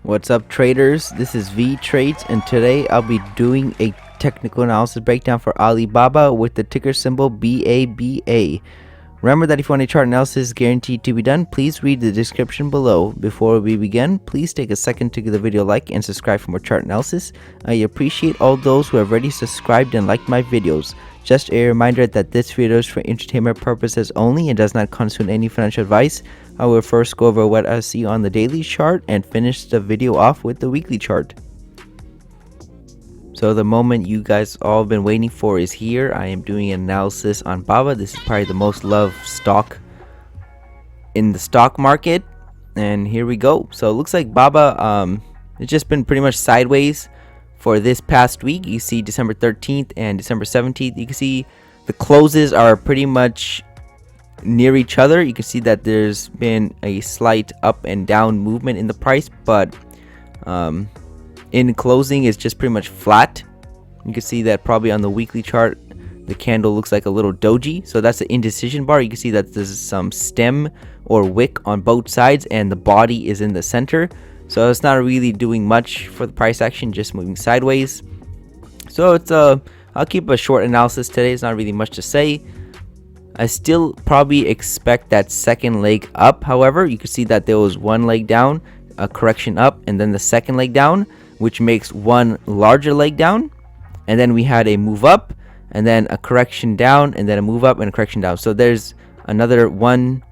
What's up, traders? This is Vee Trades, and today I'll be doing a technical analysis breakdown for Alibaba with the ticker symbol BABA. Remember that if you want a chart analysis guaranteed to be done, please read the description below. Before we begin, please take a second to give the video a like and subscribe for more chart analysis. I appreciate all those who have already subscribed and liked my videos. Just a reminder that this video is for entertainment purposes only and does not constitute any financial advice. I will first go over what I see on the daily chart and finish the video off with the weekly chart. So the moment you guys all been waiting for is here. I am doing an analysis on BABA. This is probably the most loved stock in the stock market, and here we go. So it looks like BABA it's just been pretty much sideways for this past week. You see December 13th and December 17th. You can see the closes are pretty much near each other. You can see that there's been a slight up and down movement in the price, but in closing is just pretty much flat. You can see that probably on the weekly chart the candle looks like a little doji, so that's the indecision bar. You can see that there's some stem or wick on both sides and the body is in the center, so it's not really doing much for the price action, just moving sideways. So it's I'll keep a short analysis today. It's not really much to say. I still probably expect that second leg up. However, you can see that there was one leg down, a correction up, and then the second leg down, which makes one larger leg down, and then we had a move up, and then a correction down, and then a move up and a correction down. So there's another 1,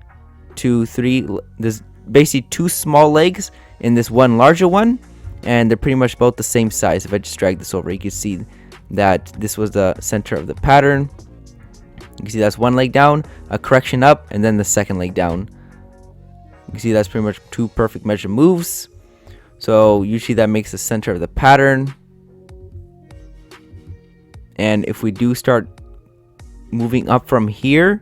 2, 3. There's basically two small legs in this one larger one, and they're pretty much both the same size. If I just drag this over, you can see that this was the center of the pattern. You can see that's one leg down, a correction up, and then the second leg down. You can see that's pretty much two perfect measure moves. So usually that makes the center of the pattern. And if we do start moving up from here,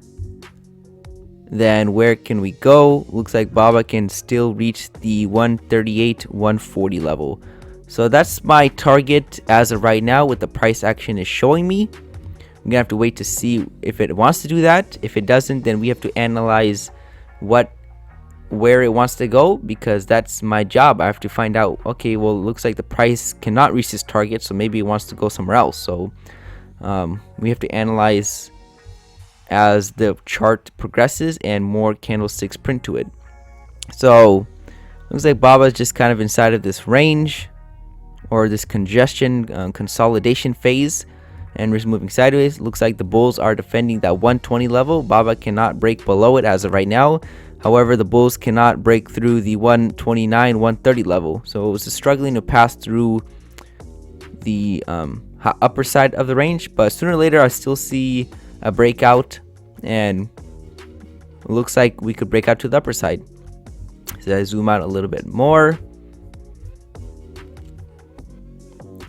then where can we go? Looks like BABA can still reach the 138, 140 level. So that's my target as of right now, what the price action is showing me. I'm gonna have to wait to see if it wants to do that. If it doesn't, then we have to analyze where it wants to go, because that's my job. I have to find out, okay, well, it looks like the price cannot reach this target, so maybe it wants to go somewhere else. So we have to analyze as the chart progresses and more candlesticks print to it. So looks like BABA is just kind of inside of this range or this congestion consolidation phase, and we're moving sideways. Looks like the bulls are defending that 120 level. BABA cannot break below it as of right now. However, the bulls cannot break through the 129, 130 level. So it was struggling to pass through the upper side of the range, but sooner or later I still see a breakout, and it looks like we could break out to the upper side. So I zoom out a little bit more.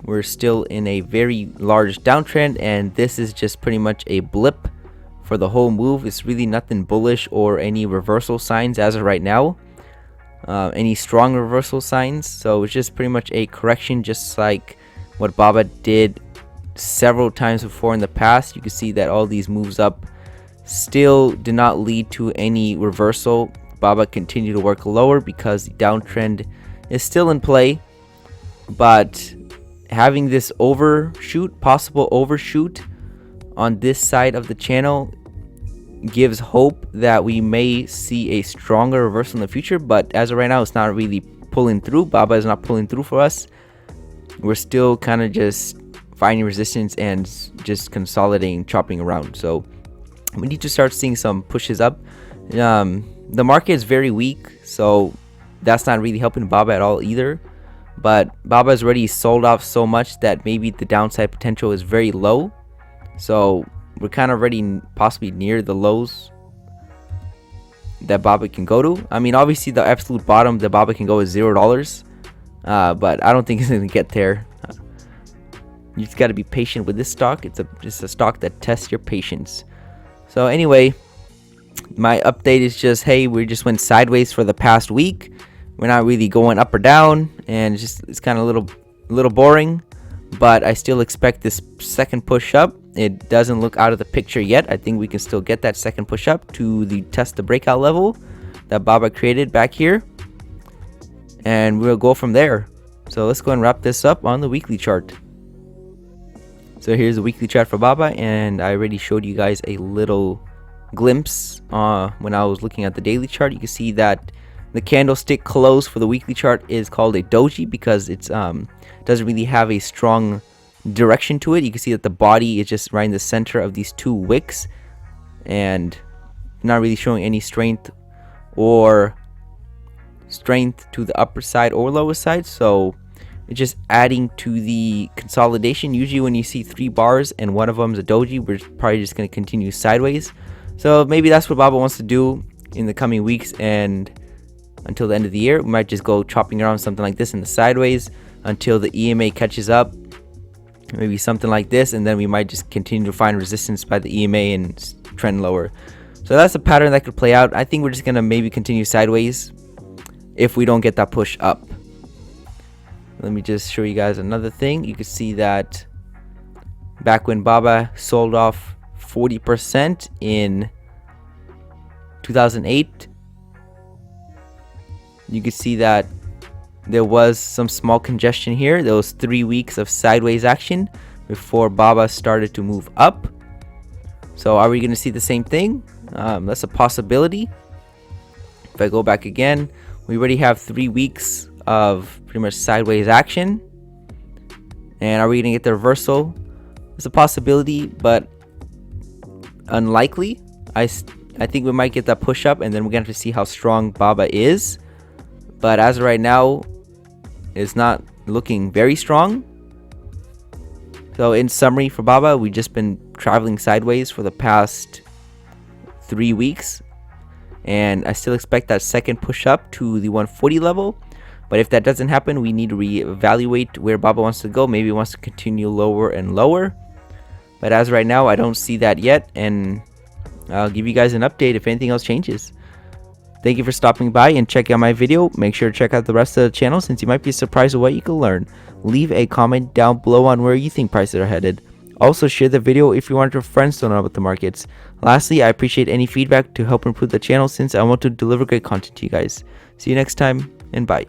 We're still in a very large downtrend, and this is just pretty much a blip for the whole move. It's really nothing bullish or any reversal signs as of right now, any strong reversal signs. So it's just pretty much a correction, just like what BABA did several times before in the past. You can see that all these moves up still did not lead to any reversal. BABA continued to work lower because the downtrend is still in play, but having this possible overshoot on this side of the channel gives hope that we may see a stronger reversal in the future. But as of right now, it's not really pulling through. BABA is not pulling through for us. We're still kind of just finding resistance and just consolidating, chopping around. So we need to start seeing some pushes up. The market is very weak, so that's not really helping BABA at all either. But BABA has already sold off so much that maybe the downside potential is very low. So we're kind of already possibly near the lows that BABA can go to. I mean, obviously the absolute bottom that BABA can go is $0, but I don't think it's going to get there. You just got to be patient with this stock. It's just a stock that tests your patience. So anyway, my update is just, hey, we just went sideways for the past week. We're not really going up or down, and it's kind of a little boring, but I still expect this second push up. It doesn't look out of the picture yet. I think we can still get that second push up to test the breakout level that BABA created back here. and we'll go from there. So let's go and wrap this up on the weekly chart. So here's the weekly chart for Baba, and I already showed you guys a little glimpse when I was looking at the daily chart. You can see that the candlestick close for the weekly chart is called a doji because it's doesn't really have a strong direction to it. You can see that the body is just right in the center of these two wicks and not really showing any strength to the upper side or lower side. So it's just adding to the consolidation. Usually when you see 3 bars and one of them is a doji, we're probably just going to continue sideways. So maybe that's what Baba wants to do in the coming weeks and until the end of the year. We might just go chopping around something like this in the sideways until the EMA catches up, maybe something like this, and then we might just continue to find resistance by the EMA and trend lower. So that's a pattern that could play out. I think we're just gonna maybe continue sideways if we don't get that push up. Let me just show you guys another thing. You can see that back when Baba sold off 40% in 2008, you can see that there was some small congestion here. There was 3 weeks of sideways action before Baba started to move up. So are we going to see the same thing? That's a possibility. If I go back again, we already have 3 weeks of pretty much sideways action. And are we going to get the reversal? It's a possibility, but unlikely. I think we might get that push up, and then we're going to have to see how strong Baba is. But as of right now, it's not looking very strong. So in summary for Baba, we've just been traveling sideways for the past 3 weeks. And I still expect that second push up to the 140 level. But if that doesn't happen, we need to reevaluate where Baba wants to go. Maybe he wants to continue lower and lower. But as of right now, I don't see that yet. And I'll give you guys an update if anything else changes. Thank you for stopping by and checking out my video. Make sure to check out the rest of the channel since you might be surprised at what you can learn. Leave a comment down below on where you think prices are headed. Also share the video if you want your friends to know about the markets. Lastly, I appreciate any feedback to help improve the channel since I want to deliver great content to you guys. See you next time and bye.